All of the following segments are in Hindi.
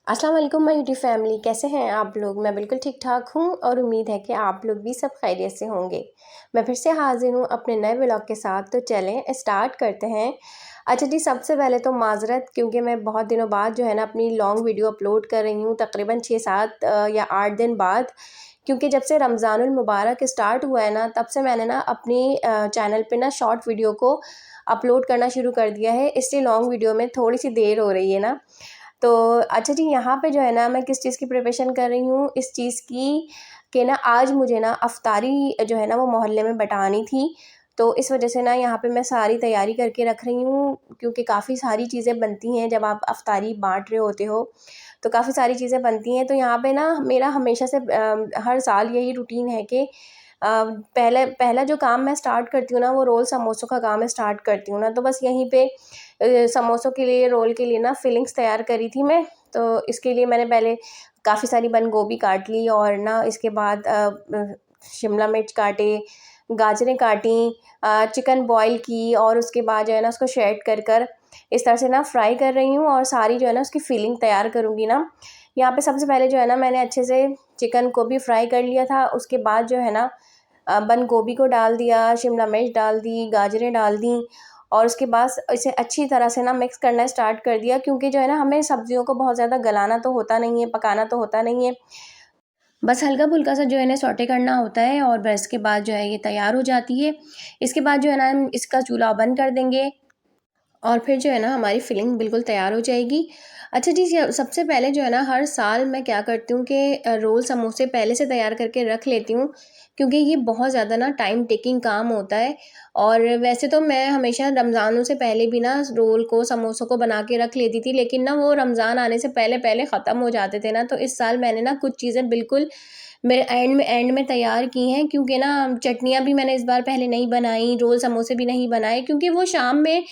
अस्सलाम वालेकुम माय यूट्यूब फैमिली, कैसे हैं आप लोग। मैं बिल्कुल ठीक ठाक हूँ और उम्मीद है कि आप लोग भी सब खैरियत से होंगे। मैं फिर से हाजिर हूँ अपने नए व्लॉग के साथ, तो चलें स्टार्ट करते हैं। अच्छा जी, सबसे पहले तो माज़रत, क्योंकि मैं बहुत दिनों बाद जो है ना अपनी लॉन्ग वीडियो अपलोड कर रही हूँ, तकरीबन 6-7 या 8 दिन बाद। क्योंकि जब से रमज़ानुल मुबारक स्टार्ट हुआ है ना, तब से मैंने ना अपनी चैनल पे ना शॉर्ट वीडियो को अपलोड करना शुरू कर दिया है, इसलिए लॉन्ग वीडियो में थोड़ी सी देर हो रही है ना। तो अच्छा जी, यहाँ पे जो है ना मैं किस चीज़ की प्रिपरेशन कर रही हूँ, इस चीज़ की कि ना आज मुझे ना अफ्तारी जो है ना वो मोहल्ले में बटानी थी। तो इस वजह से ना यहाँ पे मैं सारी तैयारी करके रख रही हूँ, क्योंकि काफ़ी सारी चीज़ें बनती हैं जब आप अफ्तारी बाँट रहे होते हो, तो काफ़ी सारी चीज़ें बनती हैं। तो यहाँ पे ना मेरा हमेशा से हर साल यही रूटीन है कि पहला जो काम मैं स्टार्ट करती हूँ ना, वो रोल समोसों का काम स्टार्ट करती हूँ ना। तो बस यहीं पे समोसों के लिए, रोल के लिए ना फिलिंग्स तैयार करी थी मैं। तो इसके लिए मैंने पहले काफ़ी सारी बंद गोभी काट ली और ना इसके बाद शिमला मिर्च काटे, गाजरें काटी, चिकन बॉयल की और उसके बाद जो है ना उसको शेड कर कर इस तरह से ना फ्राई कर रही हूँ और सारी जो है ना उसकी फिलिंग तैयार करूँगी ना। यहाँ पे सबसे पहले जो है ना मैंने अच्छे से चिकन को भी फ्राई कर लिया था। उसके बाद जो है ना बंद गोभी को डाल दिया, शिमला मिर्च डाल दी, गाजरें डाल दी और उसके बाद इसे अच्छी तरह से ना मिक्स करना स्टार्ट कर दिया, क्योंकि जो है ना हमें सब्जियों को बहुत ज़्यादा गलाना तो होता नहीं है, पकाना तो होता नहीं है। बस हल्का-फुल्का सा जो है ना सौटे करना होता है और बस इसके बाद जो है ये तैयार हो जाती है। इसके बाद जो है ना हम इसका चूल्हा बंद कर देंगे और फिर जो है ना हमारी फिलिंग बिल्कुल तैयार हो जाएगी। अच्छा जी, सबसे पहले जो है ना हर साल मैं क्या करती हूँ कि रोल समोसे पहले से तैयार करके रख लेती हूँ, क्योंकि ये बहुत ज़्यादा ना टाइम टेकिंग काम होता है। और वैसे तो मैं हमेशा रमज़ानों से पहले भी ना रोल को, समोसों को बना के रख लेती थी, लेकिन ना वो रमज़ान आने से पहले-पहले ख़त्म हो जाते थे ना, तो इस साल मैंने ना कुछ चीज़ें बिल्कुल मेरे एंड में तैयार की हैं, क्योंकि ना चटनियाँ भी मैंने इस बार पहले नहीं बनाई, रोल समोसे भी नहीं बनाए, क्योंकि वो शाम में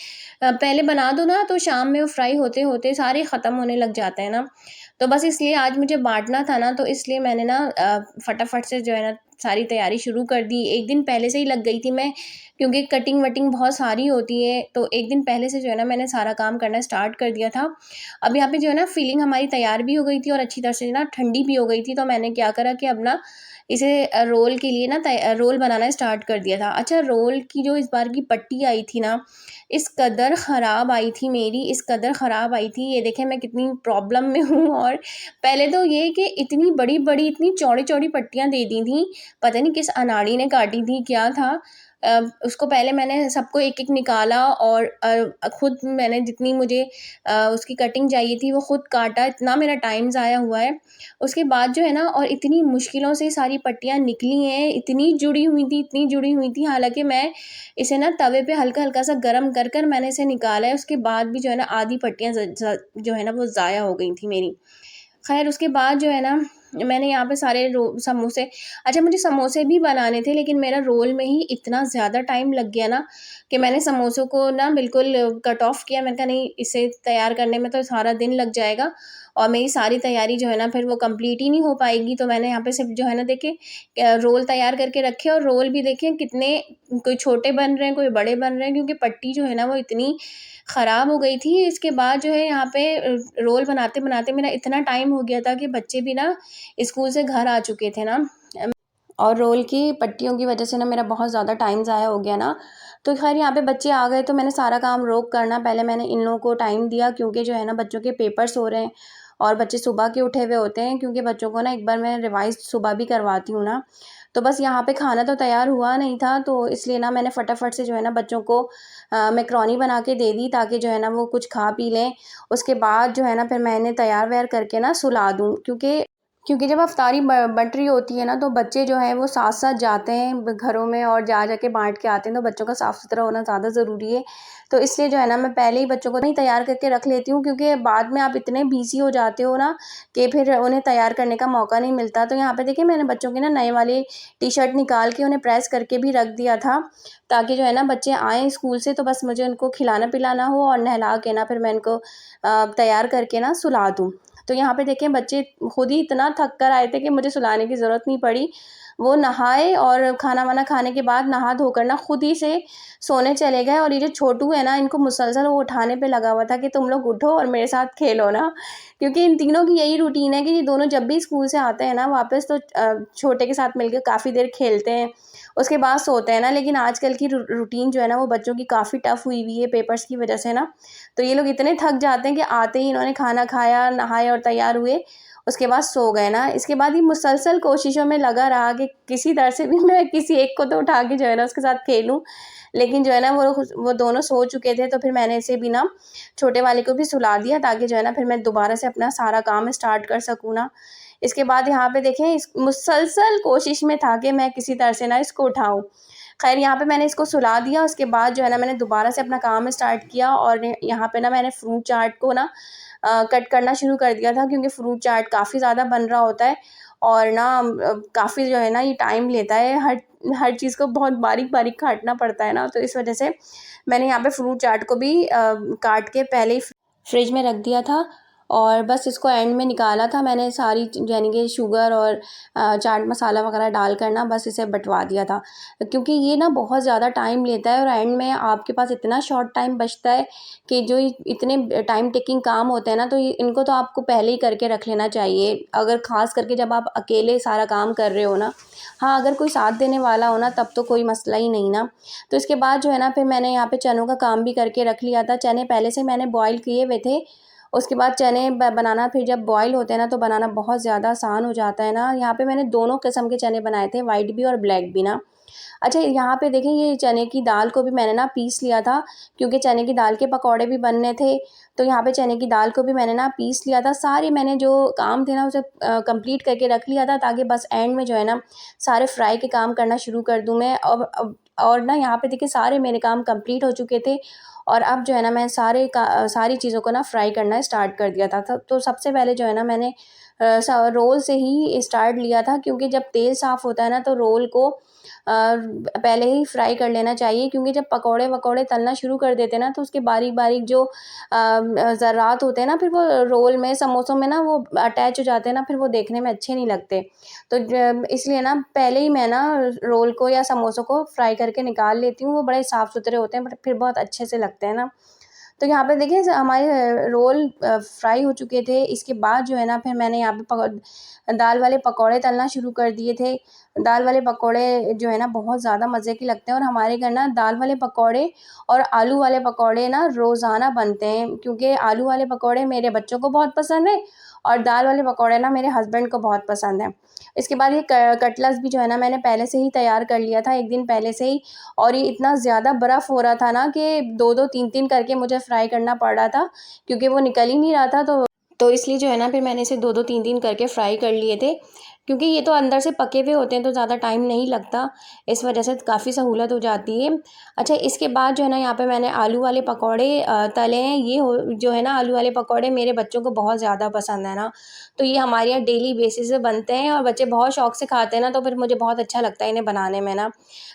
पहले बना दो ना तो शाम में वो फ्राई होते-होते सारे ख़त्म होने लग जाते हैं ना। तो बस इसलिए आज मुझे बाँटना था ना, तो इसलिए मैंने ना फटाफट से जो है ना सारी तैयारी शुरू कर दी। 1 दिन पहले से ही लग गई थी मैं, क्योंकि कटिंग-वटिंग बहुत सारी होती है, तो 1 दिन पहले से जो है ना मैंने सारा काम करना स्टार्ट कर दिया था। अब यहाँ पे जो है ना फिलिंग हमारी तैयार भी हो गई थी और अच्छी तरह से ना ठंडी भी हो गई थी, तो मैंने क्या करा कि अब ना इसे रोल के लिए ना रोल बनाना स्टार्ट कर दिया था। अच्छा, रोल की जो इस बार की पट्टी आई थी ना, इस कदर ख़राब आई थी मेरी, इस कदर ख़राब आई थी, ये देखें मैं कितनी प्रॉब्लम में हूँ। और पहले तो ये कि इतनी बड़ी-बड़ी, इतनी चौड़ी-चौड़ी पट्टियाँ दे दी थी, पता नहीं किस अनाड़ी ने काटी थी, क्या था। उसको पहले मैंने सबको एक-एक निकाला और खुद मैंने जितनी मुझे उसकी कटिंग चाहिए थी वो खुद काटा, इतना मेरा टाइम ज़ाया हुआ है। उसके बाद जो है ना, और इतनी मुश्किलों से सारी पट्टियाँ निकली हैं, इतनी जुड़ी हुई थी, हालाँकि मैं इसे ना तवे पे हल्का-हल्का सा गरम कर कर मैंने इसे निकाला है। उसके बाद भी जो है ना आधी पट्टियाँ ज ज जो है ना वो ज़ाया हो गई थी मेरी। ख़ैर उसके बाद जो है ना मैंने यहाँ पे सारे रो समोसे, अच्छा मुझे समोसे भी बनाने थे, लेकिन मेरा रोल में ही इतना ज़्यादा टाइम लग गया ना कि मैंने समोसों को ना बिल्कुल कट ऑफ किया। मैंने कहा नहीं, इसे तैयार करने में तो सारा दिन लग जाएगा और मेरी सारी तैयारी जो है ना फिर वो कंप्लीट ही नहीं हो पाएगी। तो मैंने यहाँ पे सिर्फ़ जो है ना देखिए रोल तैयार करके रखे और रोल भी देखिए कितने, कोई छोटे बन रहे हैं, कोई बड़े बन रहे हैं, क्योंकि पट्टी जो है ना वो इतनी ख़राब हो गई थी। इसके बाद जो है यहाँ पे रोल बनाते-बनाते मेरा इतना टाइम हो गया था कि बच्चे भी ना स्कूल से घर आ चुके थे ना, और रोल की पट्टियों की वजह से ना मेरा बहुत ज़्यादा टाइम ज़ाया हो गया ना। तो ख़ैर यहाँ पे बच्चे आ गए तो मैंने सारा काम रोक कर ना पहले मैंने इन लोगों को टाइम दिया, क्योंकि जो है ना बच्चों के पेपर्स हो रहे हैं और बच्चे सुबह के उठे हुए होते हैं, क्योंकि बच्चों को ना एक बार मैं रिवाइज़ सुबह भी करवाती हूँ ना। तो बस यहाँ पे खाना तो तैयार हुआ नहीं था, तो इसलिए ना मैंने फटाफट से जो है ना बच्चों को मैकरोनी बना के दे दी, ताकि जो है ना वो कुछ खा पी लें। उसके बाद जो है ना फिर मैं इन्हें तैयार-वैयार करके ना सुला दूँ, क्योंकि जब अफ्तारी बट रही होती है ना, तो बच्चे जो हैं वो साथ-साथ जाते हैं घरों में और जा के बाँट के आते हैं, तो बच्चों का साफ़-सुथरा होना ज़्यादा ज़रूरी है। तो इसलिए जो है ना मैं पहले ही बच्चों को नहीं तैयार करके रख लेती हूँ, क्योंकि बाद में आप इतने बिज़ी हो जाते हो ना कि फिर उन्हें तैयार करने का मौका नहीं मिलता। तो यहाँ पे देखिए मैंने बच्चों की ना नए वाली टी-शर्ट निकाल के उन्हें प्रेस करके भी रख दिया था, ताकि जो है ना बच्चे आएँ स्कूल से तो बस मुझे उनको खिलाना-पिलाना हो और नहला के ना फिर मैं इनको तैयार करके ना सुला दूँ। तो यहाँ पे देखें बच्चे खुद ही इतना थक कर आए थे कि मुझे सुलाने की ज़रूरत नहीं पड़ी। वो नहाए और खाना वाना खाने के बाद नहा धोकर ना खुद ही से सोने चले गए। और ये जो छोटू है ना, इनको मुसलसल वो उठाने पे लगा हुआ था कि तुम लोग उठो और मेरे साथ खेलो ना, क्योंकि इन तीनों की यही रूटीन है कि ये दोनों जब भी स्कूल से आते हैं ना वापस, तो छोटे के साथ मिलकर काफ़ी देर खेलते हैं, उसके बाद सोते हैं ना। लेकिन आजकल की रूटीन जो है ना वो बच्चों की काफ़ी टफ़ हुई हुई है पेपर्स की वजह से ना। तो ये लोग इतने थक जाते हैं कि आते ही इन्होंने खाना खाया, नहाए और तैयार हुए, उसके बाद सो गए ना। इसके बाद ये मुसलसल कोशिशों में लगा रहा कि किसी तरह से भी मैं किसी एक को तो उठा के जो है ना उसके साथ खेलूँ। लेकिन जो है ना वो दोनों सो चुके थे, तो फिर मैंने इसे भी ना छोटे वाले को भी सुला दिया ताकि जो है ना फिर मैं दोबारा से अपना सारा काम स्टार्ट कर सकूँ ना। इसके बाद यहाँ पे देखें, इस मुसलसल कोशिश में था कि मैं किसी तरह से ना इसको उठाऊँ। ख़ैर यहाँ पे मैंने इसको सुला दिया, उसके बाद जो है ना मैंने दोबारा से अपना काम स्टार्ट किया और यहाँ पे ना मैंने फ्रूट चाट को ना कट करना शुरू कर दिया था, क्योंकि फ्रूट चाट काफ़ी ज़्यादा बन रहा होता है और ना काफ़ी जो है ना ये टाइम लेता है, हर हर चीज़ को बहुत बारीक-बारीक काटना पड़ता है ना, तो इस वजह से मैंने यहाँ पे फ्रूट चाट को भी काट के पहले ही फ्रिज में रख दिया था और बस इसको एंड में निकाला था मैंने, सारी यानी कि शुगर और चाट मसाला वगैरह डाल कर ना बस इसे बटवा दिया था, क्योंकि ये ना बहुत ज़्यादा टाइम लेता है और एंड में आपके पास इतना शॉर्ट टाइम बचता है कि जो इतने टाइम टेकिंग काम होते हैं ना, तो इनको तो आपको पहले ही करके रख लेना चाहिए, अगर ख़ास करके जब आप अकेले सारा काम कर रहे हो ना। हाँ, अगर कोई साथ देने वाला हो ना तब तो कोई मसला ही नहीं ना। तो इसके बाद जो है ना फिर मैंने यहाँ पे चनों का काम भी करके रख लिया था। चने पहले से मैंने बॉयल किए हुए थे। उसके बाद चने बनाना, फिर जब बॉयल होते हैं ना तो बनाना बहुत ज़्यादा आसान हो जाता है ना। यहाँ पे मैंने दोनों किस्म के चने बनाए थे, वाइट भी और ब्लैक भी ना। अच्छा, यहाँ पे देखिए ये चने की दाल को भी मैंने ना पीस लिया था, क्योंकि चने की दाल के पकौड़े भी बनने थे। तो यहाँ पे चने की दाल को भी मैंने ना पीस लिया था। सारे मैंने जो काम थे ना उसे कंप्लीट करके रख लिया था, ताकि बस एंड में जो है ना सारे फ्राई के काम करना शुरू कर दूँ मैं। अब और ना यहाँ पे देखिए सारे मेरे काम कंप्लीट हो चुके थे और अब जो है ना मैं सारी चीज़ों को ना फ्राई करना स्टार्ट कर दिया था। तो सबसे पहले जो है ना मैंने रोल से ही स्टार्ट लिया था, क्योंकि जब तेल साफ़ होता है ना तो रोल को पहले ही फ्राई कर लेना चाहिए, क्योंकि जब पकौड़े वकौड़े तलना शुरू कर देते हैं ना तो उसके बारीक-बारीक जो ज़र्रात होते हैं ना, फिर वो रोल में, समोसों में ना वो अटैच हो जाते हैं ना, फिर वो देखने में अच्छे नहीं लगते। तो इसलिए ना पहले ही मैं ना रोल को या समोसों को फ्राई करके निकाल लेती हूँ, वो बड़े साफ़-सुथरे होते हैं, बट फिर बहुत अच्छे से लगते हैं ना। तो यहाँ पे देखिए हमारे रोल फ्राई हो चुके थे। इसके बाद जो है ना फिर मैंने यहाँ पे दाल वाले पकौड़े तलना शुरू कर दिए थे। दाल वाले पकौड़े जो है ना बहुत ज़्यादा मज़े के लगते हैं और हमारे घर ना दाल वाले पकौड़े और आलू वाले पकौड़े ना रोज़ाना बनते हैं, क्योंकि आलू वाले पकौड़े मेरे बच्चों को बहुत पसंद है और दाल वाले पकौड़े ना मेरे हस्बैंड को बहुत पसंद है। इसके बाद ये कटलेट्स भी जो है ना मैंने पहले से ही तैयार कर लिया था, 1 दिन पहले से ही। और ये इतना ज़्यादा बर्फ़ हो रहा था ना कि 2-2 3-3 करके मुझे फ्राई करना पड़ रहा था, क्योंकि वो निकल ही नहीं रहा था। तो इसलिए जो है ना फिर मैंने इसे 2-2 3-3 करके फ्राई कर लिए थे, क्योंकि ये तो अंदर से पके हुए होते हैं तो ज़्यादा टाइम नहीं लगता, इस वजह से काफ़ी सहूलत हो जाती है। अच्छा, इसके बाद जो है ना यहाँ पे मैंने आलू वाले पकौड़े तले हैं। ये जो है ना आलू वाले पकौड़े मेरे बच्चों को बहुत ज़्यादा पसंद है ना, तो ये हमारे यहाँ डेली बेसिस पे बनते हैं और बच्चे बहुत शौक से खाते हैं ना, तो फिर मुझे बहुत अच्छा लगता है इन्हें बनाने में ना।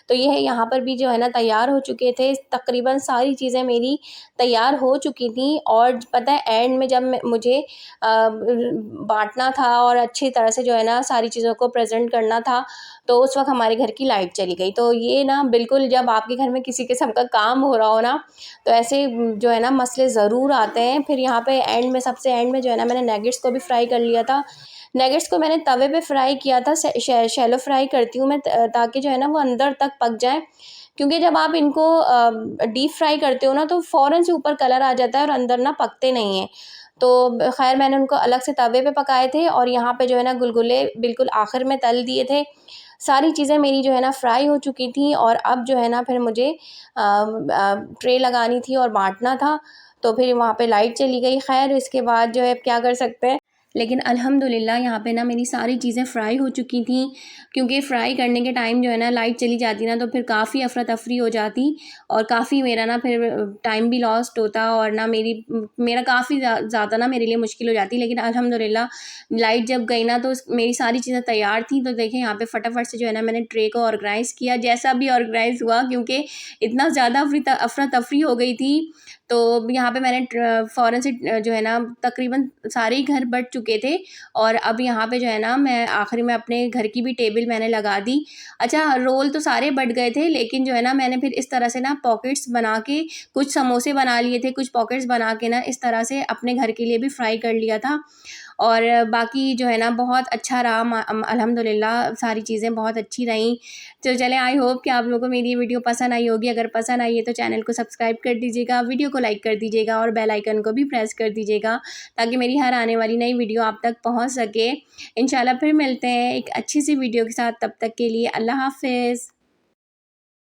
तो ये है, यहाँ पर भी जो है ना तैयार हो चुके थे, तकरीबन सारी चीज़ें मेरी तैयार हो चुकी थी। और पता है एंड में जब मुझे बाँटना था और अच्छी तरह से जो है ना सारी चीज़ों को प्रेज़ेंट करना था, तो उस वक़्त हमारे घर की लाइट चली गई। तो ये ना बिल्कुल, जब आपके घर में किसी किस्म का काम हो रहा हो ना, तो ऐसे जो है ना मसले ज़रूर आते हैं। फिर यहाँ पे एंड में, सबसे एंड में जो है ना मैंने नगेट्स को भी फ्राई कर लिया था। नगेट्स को मैंने तवे पे फ्राई किया था, शैलो फ्राई करती हूँ मैं, ताकि जो है ना वो अंदर तक पक जाएँ। क्योंकि जब आप इनको डीप फ्राई करते हो ना तो फ़ौरन से ऊपर कलर आ जाता है और अंदर ना पकते नहीं हैं। तो ख़ैर मैंने उनको अलग से तवे पे पकाए थे और यहाँ पे जो है ना गुलगुले बिल्कुल आखिर में तल दिए थे। सारी चीज़ें मेरी जो है ना फ्राई हो चुकी थी और अब जो है ना फिर मुझे ट्रे लगानी थी और बाँटना था, तो फिर वहाँ पे लाइट चली गई। ख़ैर इसके बाद जो है अब क्या कर सकते हैं। लेकिन अल्हम्दुलिल्लाह यहाँ पे ना मेरी सारी चीज़ें फ्राई हो चुकी थी, क्योंकि फ्राई करने के टाइम जो है ना लाइट चली जाती ना तो फिर काफ़ी अफरा-तफरी हो जाती और काफ़ी मेरा ना फिर टाइम भी लॉस्ट होता और ना मेरा काफ़ी ज़्यादा ना मेरे लिए मुश्किल हो जाती। लेकिन अल्हम्दुलिल्लाह लाइट जब गई ना तो मेरी सारी चीज़ें तैयार थी। तो देखें यहाँ पे फटाफट से जो है ना मैंने ट्रे को ऑर्गेनाइज़ किया, जैसा भी ऑर्गेनाइज़ हुआ, क्योंकि इतना ज़्यादा अफरा-तफरी हो गई थी। तो यहाँ पे मैंने फ़ौरन से जो है ना तकरीबन सारे ही घर बँट चुके थे। और अब यहाँ पे जो है ना मैं आखिरी में अपने घर की भी टेबल मैंने लगा दी। अच्छा, रोल तो सारे बट गए थे, लेकिन जो है ना मैंने फिर इस तरह से ना पॉकेट्स बना के कुछ समोसे बना लिए थे, कुछ पॉकेट्स बना के ना इस तरह से अपने घर के लिए भी फ्राई कर लिया था। और बाकी जो है ना बहुत अच्छा रहा, अल्हम्दुलिल्लाह सारी चीज़ें बहुत अच्छी रहीं। तो चलें, आई होप कि आप लोगों को मेरी ये वीडियो पसंद आई होगी। अगर पसंद आई है तो चैनल को सब्सक्राइब कर दीजिएगा, वीडियो को लाइक कर दीजिएगा और बेल आइकन को भी प्रेस कर दीजिएगा, ताकि मेरी हर आने वाली नई वीडियो आप तक पहुँच सके। इंशाल्लाह फिर मिलते हैं एक अच्छी सी वीडियो के साथ, तब तक के लिए अल्लाह हाफ़िज़।